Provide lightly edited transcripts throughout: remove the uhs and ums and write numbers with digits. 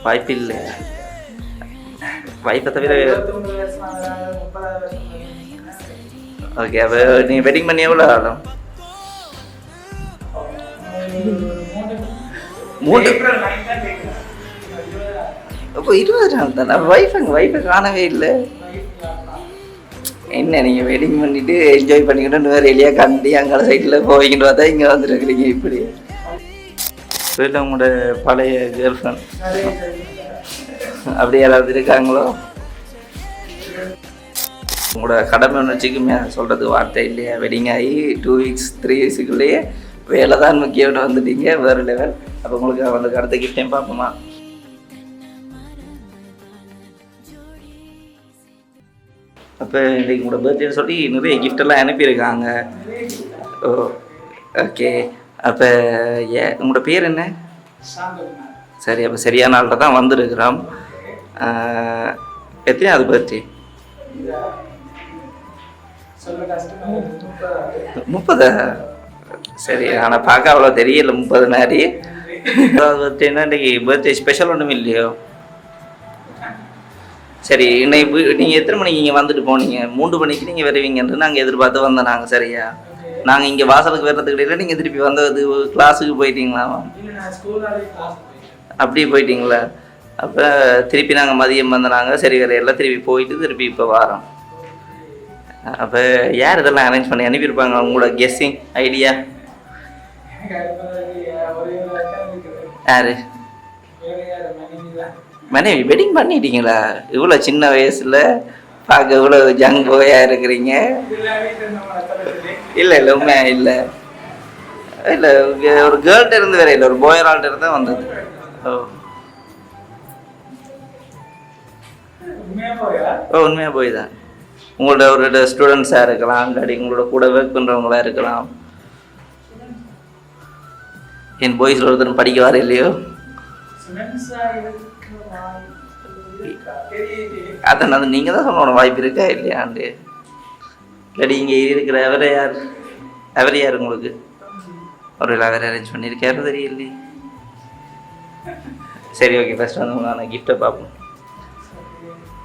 வாய்ப்பில்லை. வைஃபை தவிர ஓகே. அப்போ நீங்கள் வெட்டிங் பண்ணி எவ்வளோ ஆகும்? 3 அப்போ 20 நாள் தானே. வைஃபை காணவே இல்லை. என்ன நீங்கள் வெட்டிங் பண்ணிவிட்டு என்ஜாய் பண்ணிக்கிட்டு வேறு எலியாக கண்டி அங்கே சைட்டில் போய்கிட்டு பார்த்தா இங்கே வந்துருக்குறீங்க இப்படி. வீட்டில் உங்களோட பழைய கேர்ள் ஃப்ரெண்ட் அப்படி யாராவது இருக்காங்களோ? உங்களோட கடமை ஒன்று வச்சுக்குமே சொல்கிறது வார்த்தை இல்லையா? வெட்டிங் ஆகி 2 வீக்ஸ் 3 வீக்ஸுக்குள்ளேயே வேலை தான் முக்கியம்னு வந்துட்டீங்க, வேறு லெவல். அப்போ உங்களுக்கு வந்து அடுத்த கிஃப்டையும் பார்ப்போமா? அப்போ இன்றைக்கு உங்களோட பர்த்டேன்னு சொல்லி நிறைய கிஃப்டெல்லாம் அனுப்பியிருக்காங்க. ஓ ஓகே. அப்போ உங்களோட பேர் என்ன? சரி. அப்போ சரியான நாளில் தான் வந்துருக்குறோம். எத்தனையாவது பர்த்டே? 30. சரி. ஆனால் பார்க்க அவ்வளோ தெரியல 30 மாதிரி. 30வது பர்த்டேன்னா இன்றைக்கி பர்த்டே ஸ்பெஷல் ஒன்றும் இல்லையோ? சரி. இன்னைக்கு நீங்கள் எத்தனை மணிக்கு இங்கே வந்துட்டு போனீங்க? 3 மணிக்கு நீங்கள் வருவீங்கன்ட்டு நாங்கள் எதிர்பார்த்து வந்தோம் நாங்கள். சரியா? நாங்கள் இங்கே வாசலுக்கு வர்றதுக்கு இடையில நீங்கள் திருப்பி வந்தது கிளாஸுக்கு போயிட்டீங்களா? அப்படியே போயிட்டீங்களா? அப்போ திருப்பி நாங்கள் மதியம் வந்தோம். சரி வேறு எல்லாம் திருப்பி போயிட்டு திருப்பி இப்போ வரோம். அப்போ யார் இதெல்லாம் அரேஞ்ச் பண்ணி அனுப்பியிருப்பாங்க? உங்களோட கெஸ்ஸிங் ஐடியா யார்? மனைவி. வெட்டிங் பண்ணிட்டீங்களா? இவ்வளோ சின்ன வயசில் பார்க்க இவ்வளோ ஜங் போயாக இருக்கிறீங்க. இல்லை உண்மையா இல்லை. ஒரு கேர்ள்கிட்ட இருந்து வேற இல்லை, ஒரு போயரால்கிட்ட இருந்து தான் வந்தது. ஓ உண்மையாக போய் தான். உங்களோட ஒரு ஸ்டூடெண்ட்ஸாக இருக்கலாம், இல்லாட்டி உங்களோட கூட ஒர்க் பண்ணுறவங்களா இருக்கலாம். என் பாய்ஸில் ஒருத்தர் படிக்க வர இல்லையோ? அதான் அது நீங்கள் தான் சொல்லணும் வாய்ப்பு இருக்கா இல்லையாண்டு. இல்லாட்டி இங்கே இருக்கிற அவர் யார் உங்களுக்கு? ஒரு வேறு அரேஞ்ச் பண்ணியிருக்காரு தெரியலையே. சரி ஓகே. ஃபஸ்ட் வந்து உங்களான கிஃப்ட்டை பார்ப்போம்.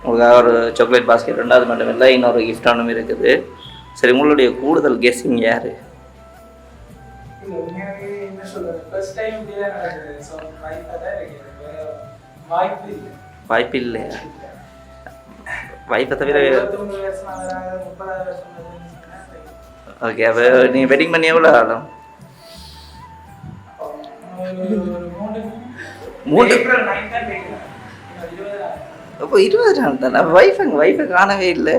உங்களுக்காக ஒரு சாக்லேட் பாஸ்கெட் 2வது மட்டும் இல்லை, இன்னொரு கிஃப்ட் ஒன்றும் இருக்குது. சரி. உங்களுடைய கூடுதல் கெஸ்ஸிங் யார்? வாய்ப்பு இல்லையா? வைஃபை தவிர ஓகே. அப்போ நீங்கள் வெட்டிங் பண்ணி எவ்வளோ ஆகும்? 3 அப்போ 20 நாள் தானே. வைஃபை காணவே இல்லை.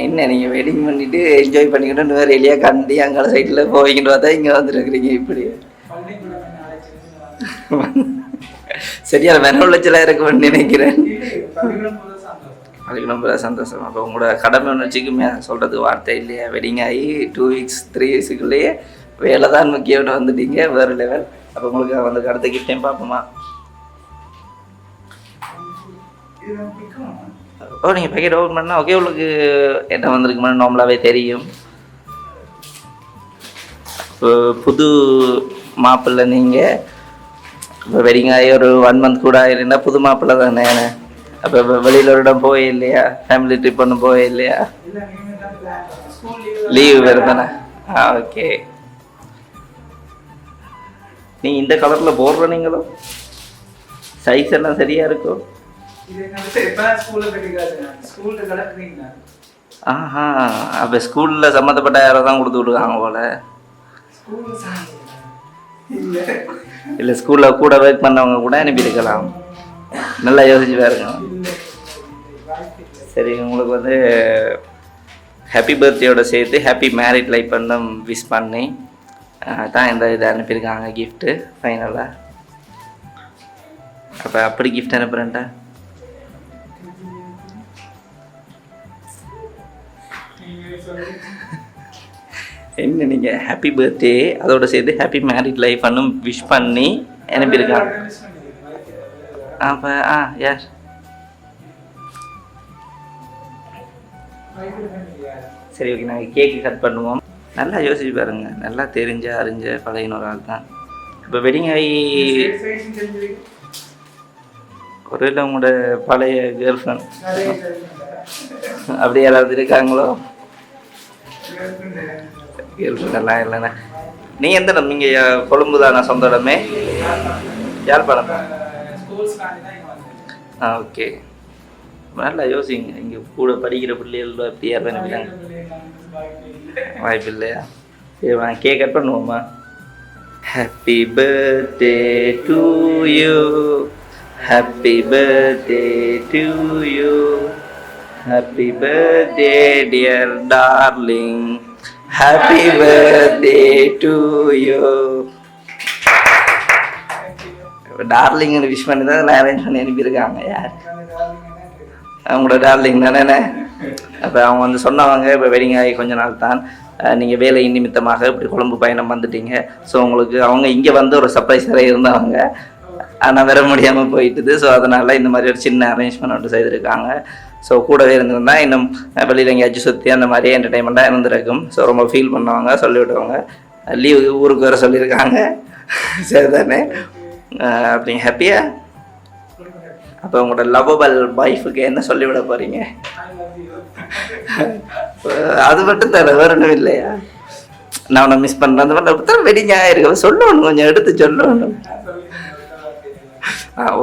என்ன நீங்கள் வெட்டிங் பண்ணிவிட்டு என்ஜாய் பண்ணிக்கிட்டு வேறு எலியாக கண்டி அங்கே சைட்டில் போய்கிட்டு பார்த்தா இங்கே வந்துருக்குறீங்க இப்படி. சரியான மன உளைச்சலாக இருக்குன்னு நினைக்கிறேன். அதுக்கு ரொம்ப சந்தோஷம். அப்போ உங்களோட கடமை ஒன்று வச்சுக்குமே சொல்கிறதுக்கு வார்த்தை இல்லையா? வெட்டிங் ஆகி 2 வீக்ஸ் 3 வீக்ஸுக்குள்ளேயே வேலை தான் முக்கியம்னு வந்துட்டீங்க, வேறு லெவல். அப்போ உங்களுக்கு வந்து அடுத்த கிஃப்டையும் பார்ப்போமா? ஓ நீங்கள் பேக்கெட் ஓப்பன் பண்ணால் ஓகே. உங்களுக்கு என்ன வந்திருக்குமான்னு நார்மலாகவே தெரியும். இப்போ புது மாப்பிள்ளை நீங்கள். இப்போ வெட்டிங் ஆகி ஒரு 1 மந்த் கூட இருந்தால் புது மாப்பிள்ளை தானே. அப்போ வெளியில் ஒரு இடம் போயே இல்லையா? ஃபேமிலி ட்ரிப் ஒன்றும் போயே இல்லையா? லீவு வேறு தானே. ஓகே. நீங்கள் இந்த கலரில் போடுற நீங்களும் சைஸ் எல்லாம் சரியாக இருக்கும். ஆஹா. அப்போ ஸ்கூலில் சம்மந்தப்பட்ட யாரோ தான் கொடுத்து விட்ருக்காங்க போல. இல்லை ஸ்கூலில் கூட ஒர்க் பண்ணவங்க கூட அனுப்பியிருக்கலாம். நல்லா யோசிச்சு பாருங்க. சரி. உங்களுக்கு வந்து ஹாப்பி பர்த்டேயோட சேர்த்து ஹாப்பி மேரிட் லைஃப் பண்ண விஷ் பண்ணி தான் இந்த இதை அனுப்பியிருக்காங்க கிஃப்ட்டு ஃபைனலாக. அப்போ அப்படி கிஃப்ட் அனுப்புகிறேன்டா. என்ன நீங்கள் ஹாப்பி பர்த்டே அதோட சேர்த்து ஹாப்பி மேரிட் லைஃப் பண்ணும் விஷ் பண்ணி அனுப்பியிருக்காங்க. அப்போ யார்? சரி ஓகே. நாங்கள் கேக்கு கட் பண்ணுவோம். நல்லா யோசிச்சு பாருங்க, நல்லா தெரிஞ்ச அறிஞ்ச பழையன ஒரு ஆள் தான். இப்போ வெட்டிங் ஆகி ஒருவேளை உங்களோட பழைய கேர்ள் ஃப்ரெண்ட் அப்படி யாராவது இருக்காங்களோ? கேர்ள் ஃப்ரெண்ட் எல்லாம் இல்லைண்ணே. நீங்கள் எந்த இடம்? நீங்கள் கொழும்பு தானே சொந்த இடமே? யாழ்ப்பாணம் தான். ஓகே. நல்லா யோசிங்க, இங்கே கூட படிக்கிற பிள்ளைகள் எப்படி யார் நினைக்கிறாங்க? வாய்ப்பு இல்லையா? சரி வாங்க கேக் கட் பண்ணுவோம்மா. Happy birthday to you, happy birthday to you, happy birthday dear darling, happy birthday to you. டார்லிங்னு விஷ் பண்ணி தான் அரேஞ்ச் பண்ணி அனுப்பியிருக்காங்க. யார்? அவங்களோட டார்லிங் தானே. அப்போ அவங்க வந்து சொன்னவங்க இப்போ வெட்டிங் ஆகி கொஞ்ச நாள் தான், நீங்கள் வேலை நிமித்தமாக இப்படி கொழும்பு பயணம் வந்துட்டீங்க. ஸோ உங்களுக்கு அவங்க இங்கே வந்து ஒரு சர்ப்ரைஸ் வேறு இருந்தவங்க, ஆனால் வர முடியாமல் போயிட்டுது. ஸோ அதனால் இந்த மாதிரி ஒரு சின்ன அரேஞ்ச்மெண்ட் ஒன்று செய்திருக்காங்க. ஸோ கூடவே இருந்திருந்தா இன்னும் வெளியில் எங்கேயாச்சும் சுற்றி அந்த மாதிரி என்டர்டைன்மெண்ட்டாக இருந்திருக்கும். ஸோ ரொம்ப ஃபீல் பண்ணவங்க, சொல்லிவிட்டவங்க லீவு ஊருக்கு வர சொல்லியிருக்காங்க. சரி தானே? அப்படிங்க ஹாப்பியா? அப்போ உங்களோட லவ்வபிள் வைஃபுக்கு என்ன சொல்லிவிட போகிறீங்க? அது மட்டும் தர வேறு ஒன்றும் இல்லையா? நான் உன்னை மிஸ் பண்ணுறேன் அந்த மாதிரி வெட்டிங் ஆகிருக்கு சொல்லணும், கொஞ்சம் எடுத்து சொல்லணும்.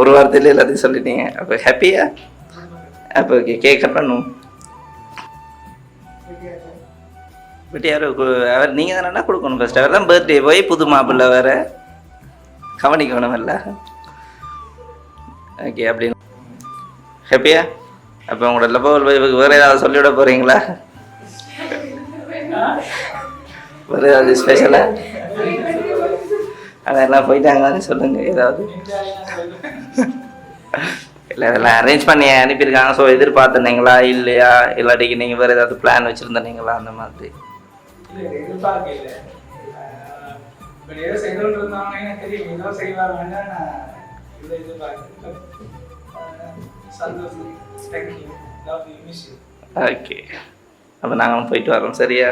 ஒரு வாரத்தில் எல்லாத்தையும் சொல்லிட்டீங்க. அப்போ ஹாப்பியா? அப்போ ஓகே கேக் கட் பண்ணும். பட் யாரும் அவர் நீங்கள் தானே கொடுக்கணும் ஃபர்ஸ்ட். அவர் தான் பர்த்டே போய் புது மாப்பிள்ளை வேறு கவனிக்கணும் இல்லை? ஓகே அப்படின்னு ஹாப்பியா? அப்போ உங்களோட லவ்வபிள் வைஃபுக்கு வேறு ஏதாவது சொல்லிவிட போகிறீங்களா? வேறு ஏதாவது ஸ்பெஷலாக? அதெல்லாம் போயிட்டாங்கன்னு சொல்லுங்கள் ஏதாவது. இல்லை இதெல்லாம் அரேஞ்ச் பண்ணி அனுப்பியிருக்காங்க. ஸோ எதிர்பார்த்துனீங்களா இல்லையா? இல்லாட்டிக்கு நீங்கள் வேறு ஏதாவது பிளான் வச்சுருந்தீங்களா அந்த மாதிரி? ஓகே, அப்போ நாங்களும் போயிட்டு வரோம். சரியா?